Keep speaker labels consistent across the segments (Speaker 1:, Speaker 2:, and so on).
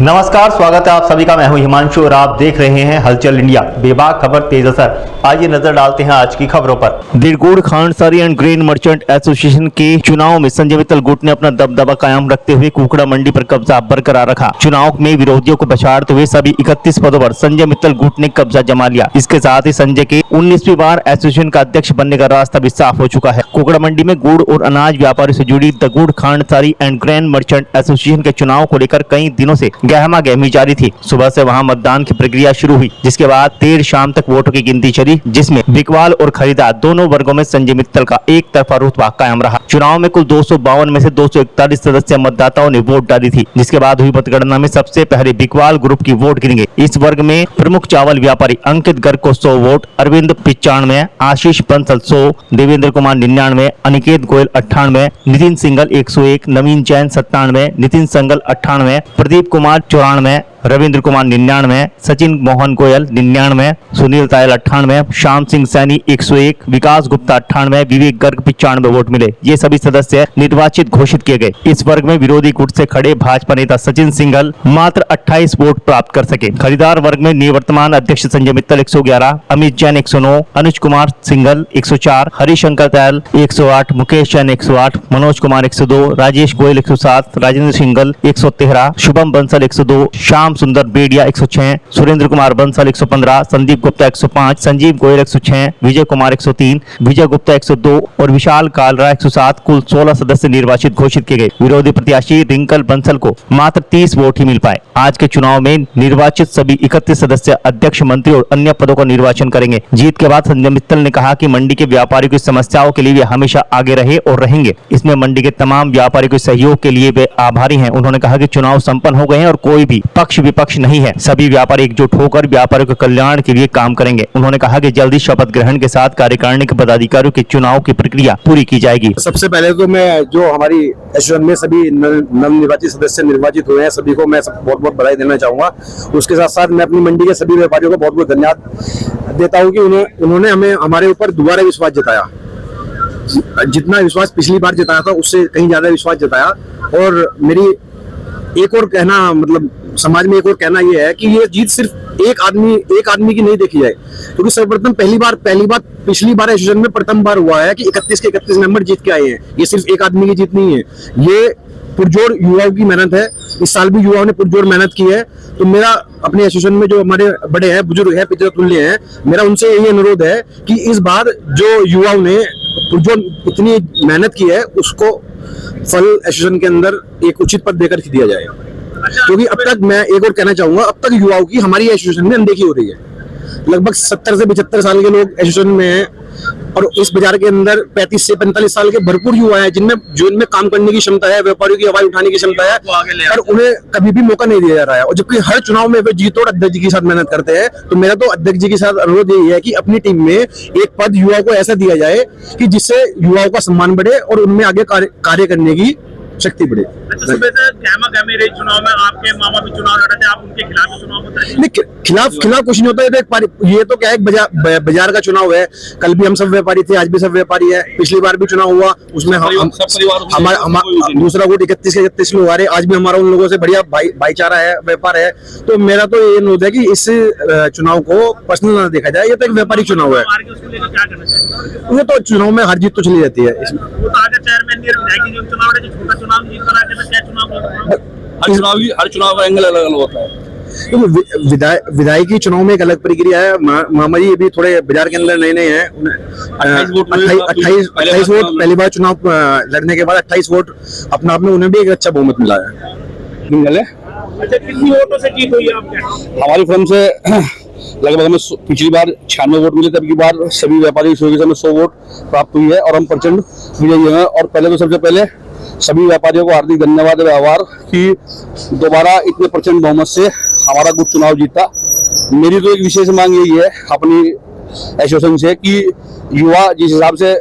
Speaker 1: नमस्कार, स्वागत है आप सभी का। मैं हूं हिमांशु और आप देख रहे हैं हलचल इंडिया। बेबाक खबर तेज असर। आइए नजर डालते हैं आज की खबरों पर। दिरगुड़ खांडसारी एंड ग्रेन मर्चेंट एसोसिएशन के चुनाव में संजय मित्तल गुट ने अपना दबदबा कायम रखते हुए कुकड़ा मंडी पर कब्जा बरकरार रखा। चुनाव में विरोधियों को पछाड़ते हुए सभी 31 पदों पर संजय मित्तल गुट ने कब्जा जमा लिया। इसके साथ ही संजय के 19वीं बार एसोसिएशन का अध्यक्ष बनने का रास्ता भी साफ हो चुका है। कुकड़ा मंडी में गुड़ और अनाज व्यापारियों से जुड़ी द गुड़ खांडसारी एंड ग्रेन मर्चेंट एसोसिएशन के चुनाव को लेकर कई दिनों से गहमा गहमी जारी थी। सुबह से वहां मतदान की प्रक्रिया शुरू हुई, जिसके बाद देर शाम तक वोटों की गिनती चली, जिसमें बिकवाल और खरीदार दोनों वर्गों में संजय मित्तल का एक तरफा रुतबा कायम रहा। चुनाव में कुल 252 में से 241 सदस्य मतदाताओं ने वोट डाली थी, जिसके बाद हुई मतगणना में सबसे पहले बिकवाल ग्रुप की वोट गिनी गई। इस वर्ग में प्रमुख चावल व्यापारी अंकित गर्ग को 100 वोट, अरविंद 95, आशीष बंसल 100, देवेंद्र कुमार 99, अनिकेत गोयल 98, नितिन सिंगल 101, नवीन जैन 97, नितिन संगल 98, प्रदीप कुमार 94, रविंद्र कुमार 99, सचिन मोहन गोयल 99, सुनील तायल 98, श्याम सिंह सैनी 101, विकास गुप्ता 98, विवेक गर्ग 95 वोट मिले। ये सभी सदस्य निर्वाचित घोषित किए गए। इस वर्ग में विरोधी गुट से खड़े भाजपा नेता सचिन सिंघल मात्र 28 वोट प्राप्त कर सके। खरीदार वर्ग में निवर्तमान अध्यक्ष संजय मित्तल 111, अमित जैन 109, अनुज कुमार सिंघल 104, हरिशंकर तायल 108, मुकेश जैन 108, मनोज कुमार 102, राजेश गोयल 107, राजेंद्र सिंघल 113, शुभम बंसल 102, श्याम सुंदर बेडिया 106, सुरेंद्र कुमार बंसल 115, संदीप गुप्ता 105, संजीव गोयल 106, विजय कुमार 103, विजय गुप्ता 102 और विशाल कालरा 107। कुल 16 सदस्य निर्वाचित घोषित किए गए। विरोधी प्रत्याशी रिंकल बंसल को मात्र 30 वोट ही मिल पाए। आज के चुनाव में निर्वाचित सभी 31 सदस्य अध्यक्ष, मंत्री और अन्य पदों का निर्वाचन करेंगे। जीत के बाद संजय मित्तल ने कहा कि मंडी के व्यापारियों की समस्याओं के लिए वे हमेशा आगे रहे और रहेंगे। इसमें मंडी के तमाम व्यापारियों के सहयोग के लिए वे आभारी हैं। उन्होंने कहा कि चुनाव संपन्न हो गए हैं और कोई भी पक्ष विपक्ष नहीं है। सभी व्यापारी एकजुट होकर व्यापारियों के कल्याण के लिए काम करेंगे। उन्होंने कहा कि जल्दी शपथ ग्रहण के साथ कार्यकारिणी के पदाधिकारियों के चुनाव की प्रक्रिया पूरी की जाएगी।
Speaker 2: सबसे पहले तो मैं जो हमारी एसोसिएशन में सभी नवनिर्वाचित सदस्य निर्वाचित हुए हैं, सभी को मैं बहुत बहुत बधाई देना चाहूंगा। उसके साथ साथ मैं अपनी मंडी के सभी व्यापारियों को बहुत बहुत धन्यवाद देता हूँ कि उन्होंने हमें हमारे ऊपर दोबारा विश्वास जताया। जितना विश्वास पिछली बार जताया था उससे कहीं ज्यादा विश्वास जताया। और मेरी एक और कहना, मतलब समाज में एक और कहना यह है कि ये जीत सिर्फ एक आदमी की नहीं देखी जाए, क्योंकि सर्वप्रथम पहली बार पिछली बार एसोसिएशन में प्रथम बार हुआ है कि 31 के 31 मेंबर जीत के आए हैं। ये सिर्फ एक आदमी की जीत नहीं है, ये पुरजोर युवाओं की मेहनत है। इस साल भी युवाओं ने पुरजोर मेहनत की है। तो मेरा अपने एसोसिएशन में जो हमारे बड़े हैं, बुजुर्ग हैं, पितृतुल्य हैं, मेरा उनसे यही अनुरोध है कि इस बार जो युवाओं ने पुरजोर इतनी मेहनत की है उसको फल एसोसिएशन के अंदर एक उचित पद देकर दिया जाए। क्योंकि अब तक मैं एक और कहना चाहूंगा, अब तक युवाओं की हमारी एसोसिएशन में अनदेखी हो रही है। लगभग 70 से 75 साल के लोग एसोसिएशन में हैं और इस बाजार के अंदर 35 से 45 साल के भरपूर युवा हैं जिनमें काम करने की क्षमता है, व्यापारियों की आवाज उठाने की क्षमता है, और उन्हें कभी भी मौका नहीं दिया जा रहा है। और जबकि हर चुनाव में वे जीतोड़ अध्यक्ष जी के साथ मेहनत करते हैं। तो मेरा तो अध्यक्ष जी के साथ अनुरोध यही है कि अपनी टीम में एक पद युवाओं को ऐसा दिया जाए कि जिससे युवाओं का सम्मान बढ़े और उनमें आगे कार्य करने की शक्ति बढ़े।
Speaker 3: अच्छा, सुबह से गहमा गहमी रही चुनाव में। आपके मामा भी चुनाव लड़े थे, आप उनके खिलाफ चुनाव में
Speaker 2: नहीं, खिलाफ कुछ नहीं होता है। ये तो क्या है, बाजार का चुनाव है। कल भी हम सब व्यापारी थे, आज भी सब व्यापारी है। पिछली बार भी चुनाव हुआ, उसमें हमारा दूसरा वोट 31 के 31 लोग आ रहे। आज भी हमारा उन लोगों से बढ़िया भाईचारा है, व्यापार है। तो मेरा तो ये अनुरोध है कि इस चुनाव को पर्सनल ना देखा जाए। ये तो एक व्यापारिक चुनाव है। ये तो चुनाव में हार जीत तो चली जाती है।
Speaker 3: हर चुनाव का एंगल अलग अलग होता है।
Speaker 2: विधायकी चुनाव में एक अलग प्रक्रिया है। मामा जी अभी थोड़े बाजार के अंदर नए हैं। 28 वोट पहली बार चुनाव लड़ने के बाद 28 वोट अपना आप में उन्हें भी एक अच्छा बहुमत मिला है।
Speaker 3: अच्छा, कितनी वोटों से जीत हुई है आपके?
Speaker 4: हमारी फर्म से लगभग हमें पिछली बार 96 वोट मिले, तब की बार सभी व्यापारी सहयोगी से हमें 100 वोट प्राप्त हुई है और हम प्रचंड विजयी हैं। और पहले तो सबसे पहले सभी व्यापारियों को हार्दिक धन्यवाद और आभार कि दोबारा इतने प्रचंड बहुमत से हमारा गुट चुनाव जीता। मेरी तो एक विशेष मांग यही है अपनी एसोसिएशन से कि युवा जिस हिसाब से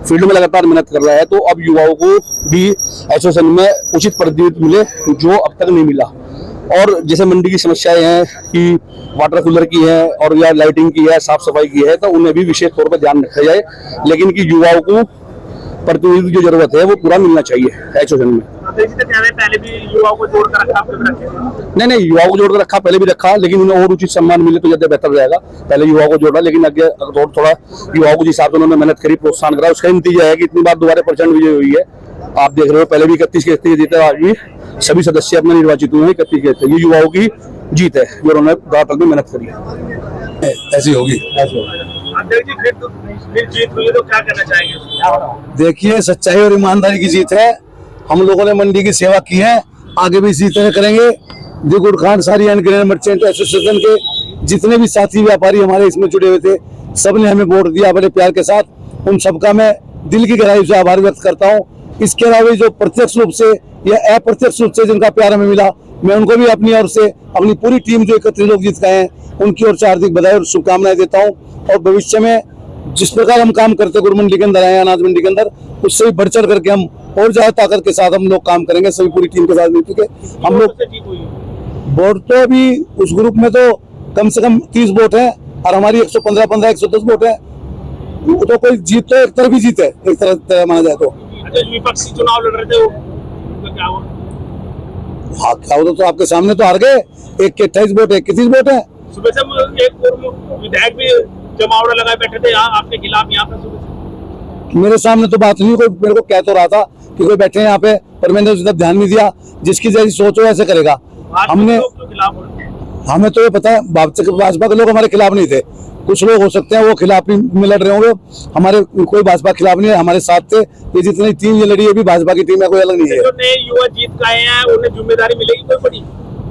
Speaker 4: फील्ड में लगातार मेहनत कर रहा है, तो अब युवाओं को भी एसोसिएशन में उचित प्रतिनिधित्व मिले जो अब तक नहीं मिला। और जैसे मंडी की समस्याएं हैं कि वाटर कूलर की है और या लाइटिंग की है, साफ सफाई की है, तो उन्हें भी विशेष तौर पर ध्यान रखा जाए। लेकिन कि युवाओं को प्रतिनिधित्व की जो जरूरत है वो पूरा मिलना चाहिए एसोसिएशन में।
Speaker 3: अध्यक्ष जी कह रहे हैं पहले भी युवाओं को जोड़ कर रखा, आपको भी रखे।
Speaker 4: नहीं युवाओं को जोड़कर रखा, पहले भी रखा, लेकिन उन्हें और उचित सम्मान मिले तो ज्यादा बेहतर रहेगा। पहले युवाओं को जोड़ा, लेकिन आगे थोड़ा युवाओं को जिस हिसाब से उन्होंने मेहनत करी, प्रोत्साहन करा, उसका नतीजा है कि इतनी बार दोबारा प्रचंड विजय हुई है। आप देख रहे हो पहले भी 31 के 31 जीते, आज भी सभी सदस्य अपने निर्वाचित हुए हैं 31 के 31। ये युवाओं की जीत है जो उन्होंने दांत में मेहनत करी है।
Speaker 2: ऐसी होगी।
Speaker 3: अध्यक्ष जी फिर जीत हुई है तो क्या करना चाहेंगे?
Speaker 2: देखिए, सच्चाई और ईमानदारी की जीत है। हम लोगों ने मंडी की सेवा की है, आगे भी इसी तरह करेंगे। दिलगुड़ खान सारी एंड ग्रेन मर्चेंट एसोसिएशन के जितने भी साथी व्यापारी हमारे इसमें जुड़े हुए थे, सबने हमें वोट दिया बड़े प्यार के साथ। उन सबका मैं दिल की गहराई से आभार व्यक्त करता हूँ। इसके अलावा जो प्रत्यक्ष रूप से या अप्रत्यक्ष रूप से जिनका प्यार हमें मिला, मैं उनको भी अपनी ओर से, अपनी पूरी टीम जो 31 लोग जीत गए हैं, उनकी ओर से हार्दिक बधाई और शुभकामनाएं देता हूँ। और भविष्य में जिस प्रकार हम काम करते गुड़ मंडी के अंदर आए, अनाज मंडी के अंदर, उससे भी बढ़ चढ़ करके हम और ज्यादा ताकत के साथ हम लोग काम करेंगे, सभी पूरी टीम के साथ मिल के। हम लोग वोट तो अभी उस ग्रुप में तो कम से कम 30 वोट है और हमारी 115 110 वोट है। वो तो कोई जीत तो एक तरफ ही जीत है, एक तरह माना जाए तो।
Speaker 3: अच्छा, विपक्षी चुनाव लड़ रहे थे वो क्या हुआ?
Speaker 2: हाँ, क्या होता तो आपके सामने तो हार गए। एक के 28 वोट है, 31 वोट है।
Speaker 3: सुबह से एक विधायक भी जमावड़ा लगाए बैठे थे यहाँ आपके खिलाफ, यहाँ पे सुबह से।
Speaker 2: मेरे सामने तो बात नहीं, कोई मेरे को कह तो रहा था कि कोई बैठे हैं यहाँ पे, पर मैंने उस तरफ ध्यान नहीं दिया। जिसकी जैसी सोच हो ऐसे करेगा। हमने हमें तो ये पता है भाजपा के लोग हमारे खिलाफ नहीं थे। कुछ लोग हो सकते हैं वो खिलाफ में लड़ रहे होंगे, हमारे कोई भाजपा के खिलाफ नहीं है, हमारे साथ थे। ये जितनी टीम ये लड़ी है भी भाजपा की टीम है, कोई अलग नहीं है।
Speaker 3: जो नए युवा जीत के आए हैं उन्हें जिम्मेदारी मिलेगी कोई बड़ी?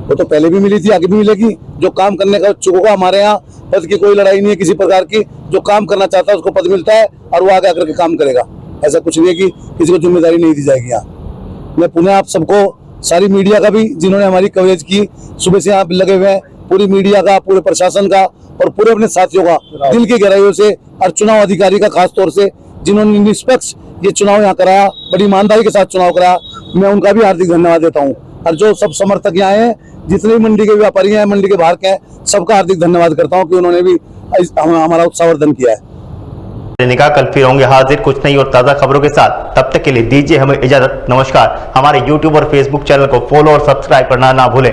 Speaker 2: वो तो पहले भी मिली थी, आगे भी मिलेगी। जो काम करने का इच्छुक होगा, हमारे यहाँ पद की कोई लड़ाई नहीं है किसी प्रकार की। जो काम करना चाहता है उसको पद मिलता है और वो आगे आकर के काम करेगा। ऐसा कुछ नहीं है कि किसी को जिम्मेदारी नहीं दी जाएगी। यहाँ मैं पुनः आप सबको, सारी मीडिया का भी जिन्होंने हमारी कवरेज की, सुबह से यहाँ लगे हुए हैं, पूरी मीडिया का, पूरे प्रशासन का और पूरे अपने साथियों का दिल की गहराइयों से, और चुनाव अधिकारी का खास तौर से जिन्होंने निष्पक्ष ये चुनाव यहाँ कराया, बड़ी ईमानदारी के साथ चुनाव कराया, मैं उनका भी हार्दिक धन्यवाद देता हूँ। और जो सब समर्थक यहाँ हैं, जितने भी मंडी के व्यापारी हैं, मंडी के बाहर के हैं, सबका हार्दिक धन्यवाद करता हूँ कि उन्होंने भी हमारा उत्साहवर्धन किया है।
Speaker 1: निकाह कल फिर होंगे हाजिर कुछ नई और ताज़ा खबरों के साथ। तब तक के लिए दीजिए हमें इजाजत। नमस्कार। हमारे YouTube और Facebook चैनल को फॉलो और सब्सक्राइब करना ना भूलें।